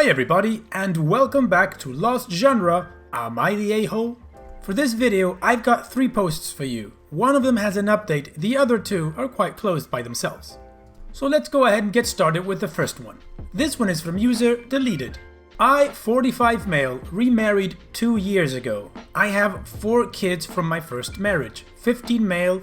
Hi everybody, and welcome back to Lost Genre, Am I the A-Hole? For this video, I've got 3 posts for you. One of them has an update, the other 2 are quite closed by themselves. So let's go ahead and get started with the first one. This one is from user Deleted. I, 45 male, remarried 2 years ago. I have 4 kids from my first marriage, 15 male,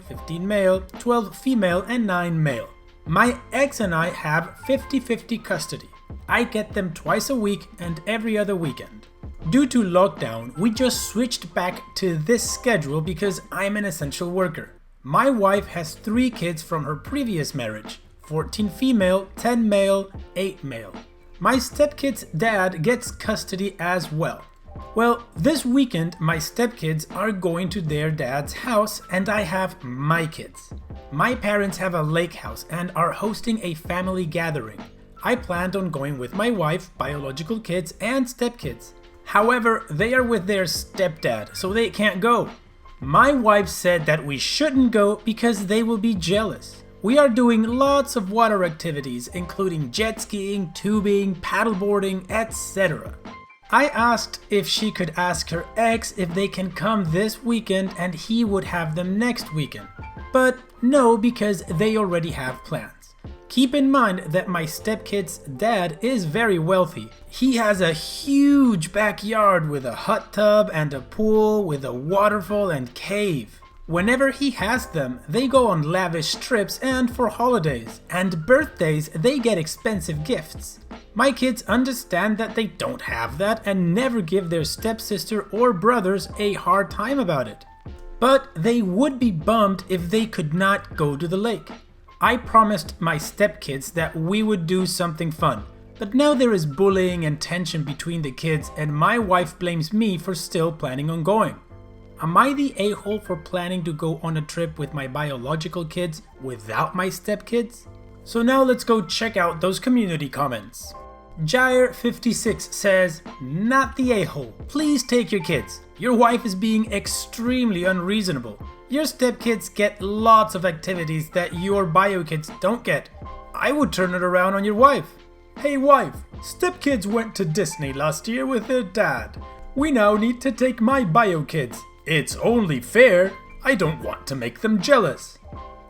12 female, and 9 male. My ex and I have 50-50 custody. I get them twice a week and every other weekend. Due to lockdown, we just switched back to this schedule because I'm an essential worker. My wife has 3 kids from her previous marriage, 14 female, 10 male, 8 male. My stepkid's dad gets custody as well. Well, this weekend my stepkids are going to their dad's house and I have my kids. My parents have a lake house and are hosting a family gathering. I planned on going with my wife, biological kids, and stepkids. However, they are with their stepdad, so they can't go. My wife said that we shouldn't go because they will be jealous. We are doing lots of water activities, including jet skiing, tubing, paddleboarding, etc. I asked if she could ask her ex if they can come this weekend and he would have them next weekend. But no, because they already have plans. Keep in mind that my stepkid's dad is very wealthy. He has a huge backyard with a hot tub and a pool with a waterfall and cave. Whenever he has them, they go on lavish trips and for holidays, and birthdays they get expensive gifts. My kids understand that they don't have that and never give their stepsister or brothers a hard time about it. But they would be bummed if they could not go to the lake. I promised my stepkids that we would do something fun, but now there is bullying and tension between the kids and my wife blames me for still planning on going. Am I the a-hole for planning to go on a trip with my biological kids without my stepkids? So now let's go check out those community comments. Jair56 says, "Not the a-hole. Please take your kids. Your wife is being extremely unreasonable. Your stepkids get lots of activities that your bio kids don't get. I would turn it around on your wife. Hey wife, stepkids went to Disney last year with their dad. We now need to take my bio kids. It's only fair. I don't want to make them jealous.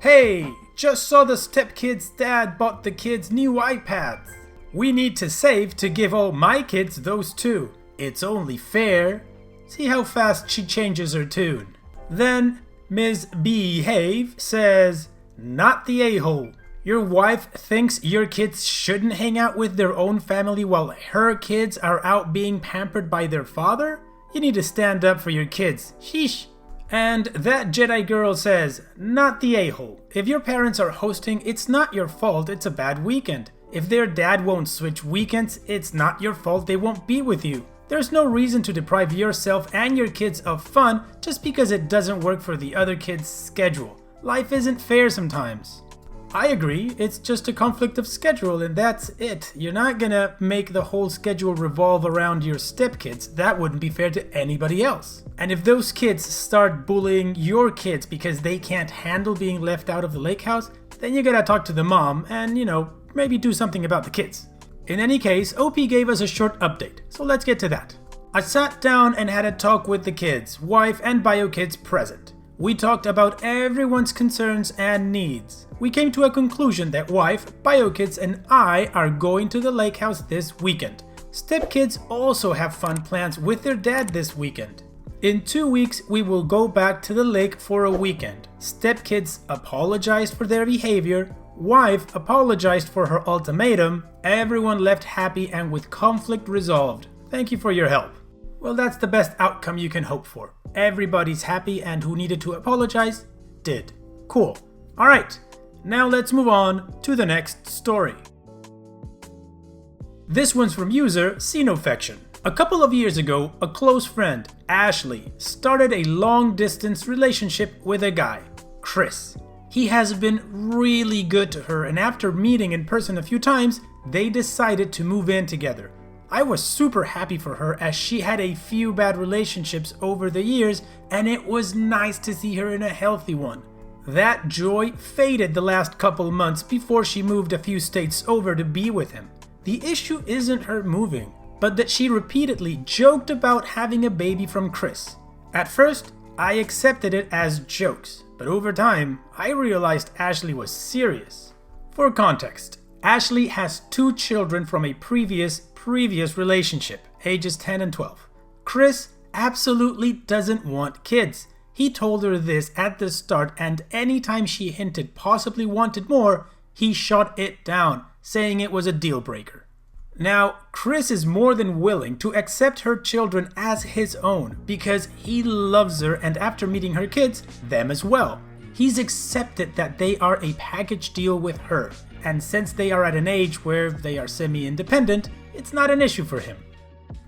Hey, just saw the stepkid's dad bought the kids new iPads. We need to save to give all my kids those too. It's only fair." See how fast she changes her tune. Then Ms. Behave says, "Not the a-hole. Your wife thinks your kids shouldn't hang out with their own family while her kids are out being pampered by their father? You need to stand up for your kids. Sheesh." And that Jedi girl says, "Not the a-hole. If your parents are hosting, it's not your fault, it's a bad weekend. If their dad won't switch weekends, it's not your fault they won't be with you. There's no reason to deprive yourself and your kids of fun just because it doesn't work for the other kid's schedule. Life isn't fair sometimes." I agree, it's just a conflict of schedule and that's it. You're not gonna make the whole schedule revolve around your stepkids. That wouldn't be fair to anybody else. And if those kids start bullying your kids because they can't handle being left out of the lake house, then you gotta talk to the mom and, maybe do something about the kids. In any case, OP gave us a short update, so let's get to that. I sat down and had a talk with the kids, wife and bio kids present. We talked about everyone's concerns and needs. We came to a conclusion that wife, bio kids and I are going to the lake house this weekend. Stepkids also have fun plans with their dad this weekend. In 2 weeks, we will go back to the lake for a weekend. Stepkids apologized for their behavior. Wife apologized for her ultimatum. Everyone left happy and with conflict resolved. Thank you for your help." Well, that's the best outcome you can hope for. Everybody's happy and who needed to apologize did. Cool. Alright, now let's move on to the next story. This one's from user Xenofection. A couple of years ago, a close friend, Ashley, started a long-distance relationship with a guy, Chris. He has been really good to her and after meeting in person a few times, they decided to move in together. I was super happy for her as she had a few bad relationships over the years and it was nice to see her in a healthy one. That joy faded the last couple months before she moved a few states over to be with him. The issue isn't her moving. but that she repeatedly joked about having a baby from Chris. At first, I accepted it as jokes, but over time, I realized Ashley was serious. For context, Ashley has 2 children from a previous relationship, ages 10 and 12. Chris absolutely doesn't want kids. He told her this at the start, and anytime she hinted possibly wanted more, he shot it down, saying it was a deal breaker. Now, Chris is more than willing to accept her children as his own because he loves her, and after meeting her kids, them as well. He's accepted that they are a package deal with her, and since they are at an age where they are semi-independent, it's not an issue for him.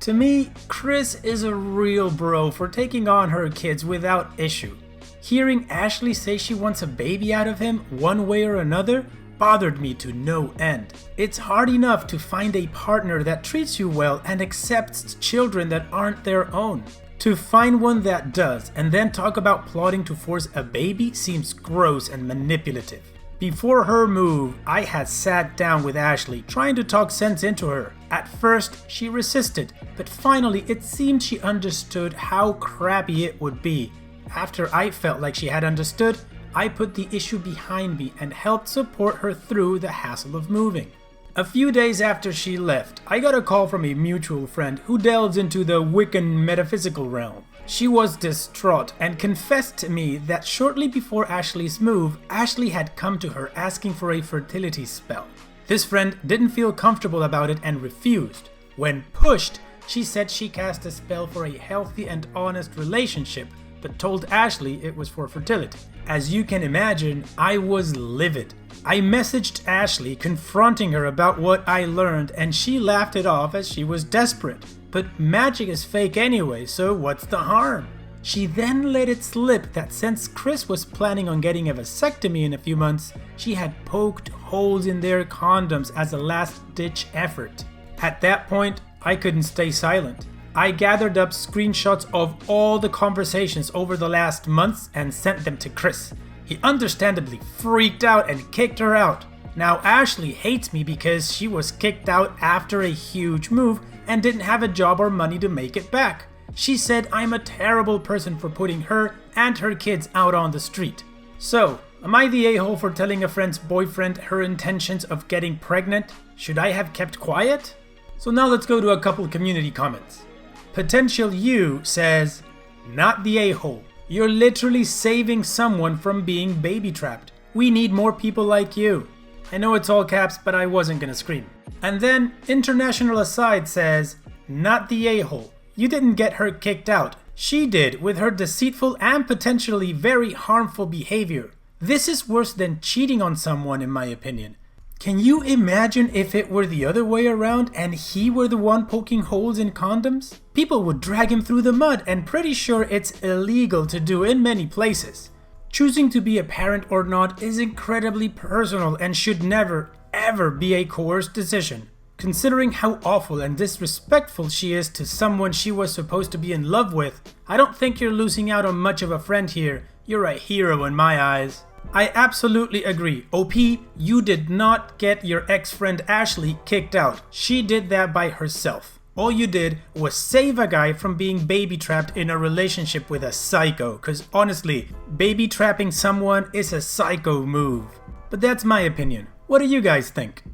To me, Chris is a real bro for taking on her kids without issue. Hearing Ashley say she wants a baby out of him one way or another bothered me to no end. It's hard enough to find a partner that treats you well and accepts children that aren't their own. To find one that does and then talk about plotting to force a baby seems gross and manipulative. Before her move, I had sat down with Ashley trying to talk sense into her. At first, she resisted, but finally it seemed she understood how crappy it would be. After I felt like she had understood, I put the issue behind me and helped support her through the hassle of moving. A few days after she left, I got a call from a mutual friend who delves into the Wiccan metaphysical realm. She was distraught and confessed to me that shortly before Ashley's move, Ashley had come to her asking for a fertility spell. This friend didn't feel comfortable about it and refused. When pushed, she said she cast a spell for a healthy and honest relationship, but told Ashley it was for fertility. As you can imagine, I was livid. I messaged Ashley confronting her about what I learned, and she laughed it off as she was desperate. But magic is fake anyway, so what's the harm? She then let it slip that since Chris was planning on getting a vasectomy in a few months, she had poked holes in their condoms as a last-ditch effort. At that point, I couldn't stay silent. I gathered up screenshots of all the conversations over the last months and sent them to Chris. He understandably freaked out and kicked her out. Now Ashley hates me because she was kicked out after a huge move and didn't have a job or money to make it back. She said I'm a terrible person for putting her and her kids out on the street. So, am I the a-hole for telling a friend's boyfriend her intentions of getting pregnant? Should I have kept quiet? So now let's go to a couple community comments. Potential You says, "Not the a-hole. You're literally saving someone from being baby trapped. We need more people like you." I know it's all caps, but I wasn't gonna scream. And then International Aside says, "Not the a-hole. You didn't get her kicked out. She did with her deceitful and potentially very harmful behavior. This is worse than cheating on someone in my opinion. Can you imagine if it were the other way around and he were the one poking holes in condoms? People would drag him through the mud, and pretty sure it's illegal to do in many places. Choosing to be a parent or not is incredibly personal and should never, ever be a coerced decision. Considering how awful and disrespectful she is to someone she was supposed to be in love with, I don't think you're losing out on much of a friend here. You're a hero in my eyes." I absolutely agree. OP, you did not get your ex-friend Ashley kicked out. She did that by herself. All you did was save a guy from being baby trapped in a relationship with a psycho, cause honestly, baby trapping someone is a psycho move. But that's my opinion. What do you guys think?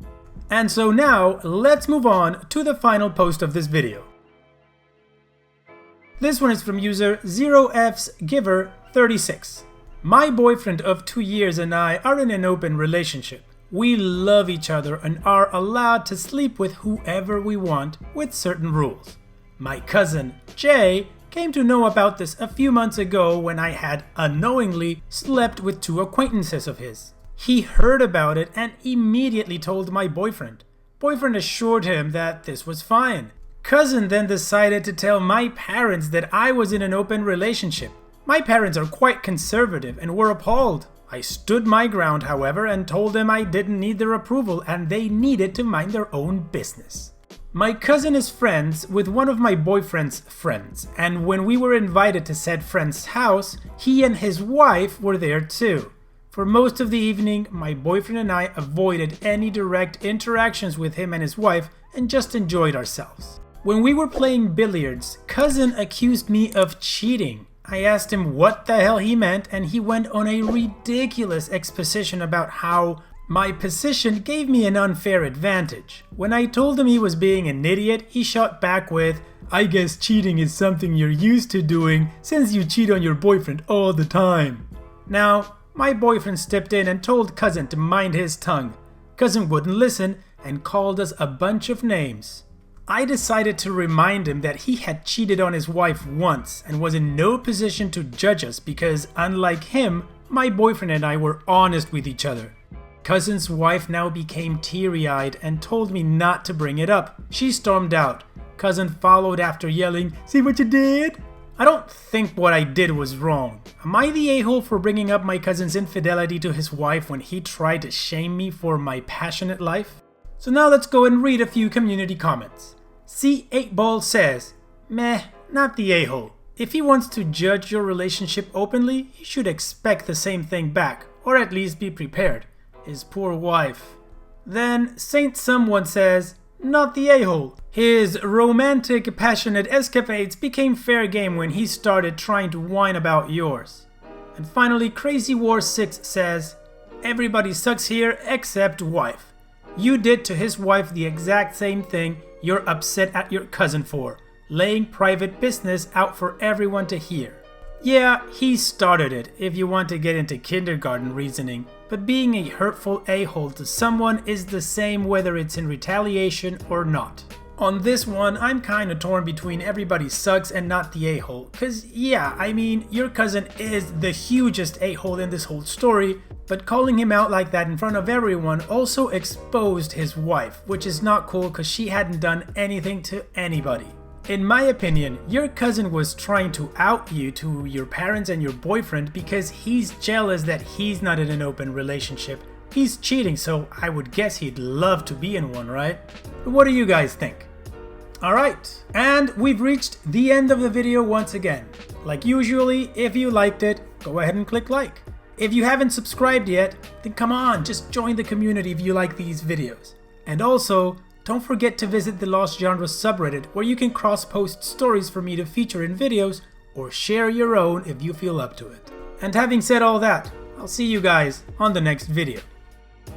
And so now, let's move on to the final post of this video. This one is from user 0fsgiver36. "My boyfriend of 2 years and I are in an open relationship. We love each other and are allowed to sleep with whoever we want with certain rules. My cousin, Jay, came to know about this a few months ago when I had unknowingly slept with 2 acquaintances of his. He heard about it and immediately told my boyfriend. Boyfriend assured him that this was fine. Cousin then decided to tell my parents that I was in an open relationship. My parents are quite conservative and were appalled. I stood my ground, however, and told them I didn't need their approval and they needed to mind their own business. My cousin is friends with one of my boyfriend's friends, and when we were invited to said friend's house, he and his wife were there too. For most of the evening, my boyfriend and I avoided any direct interactions with him and his wife and just enjoyed ourselves. When we were playing billiards, cousin accused me of cheating. I asked him what the hell he meant, and he went on a ridiculous exposition about how my position gave me an unfair advantage. When I told him he was being an idiot, he shot back with, "I guess cheating is something you're used to doing since you cheat on your boyfriend all the time." Now, my boyfriend stepped in and told cousin to mind his tongue. Cousin wouldn't listen and called us a bunch of names. I decided to remind him that he had cheated on his wife once and was in no position to judge us because, unlike him, my boyfriend and I were honest with each other. Cousin's wife now became teary-eyed and told me not to bring it up. She stormed out. Cousin followed after yelling, "See what you did?" I don't think what I did was wrong. Am I the a-hole for bringing up my cousin's infidelity to his wife when he tried to shame me for my passionate life? So now let's go and read a few community comments. C8Ball says, "Meh, not the a-hole. If he wants to judge your relationship openly, he should expect the same thing back, or at least be prepared. His poor wife." Then Saint Someone says, "Not the a-hole. His romantic, passionate escapades became fair game when he started trying to whine about yours." And finally, Crazy War 6 says, "Everybody sucks here except wife. You did to his wife the exact same thing you're upset at your cousin for, laying private business out for everyone to hear." Yeah, he started it, if you want to get into kindergarten reasoning, but being a hurtful a-hole to someone is the same whether it's in retaliation or not. On this one, I'm kinda torn between everybody sucks and not the a-hole, cause yeah, I mean, your cousin is the hugest a-hole in this whole story, but calling him out like that in front of everyone also exposed his wife, which is not cool cause she hadn't done anything to anybody. In my opinion, your cousin was trying to out you to your parents and your boyfriend because he's jealous that he's not in an open relationship. He's cheating, so I would guess he'd love to be in one, right? But what do you guys think? Alright, and we've reached the end of the video once again. Like usually, if you liked it, go ahead and click like. If you haven't subscribed yet, then come on, just join the community if you like these videos. And also, don't forget to visit the Lost Genre subreddit where you can cross-post stories for me to feature in videos or share your own if you feel up to it. And having said all that, I'll see you guys on the next video.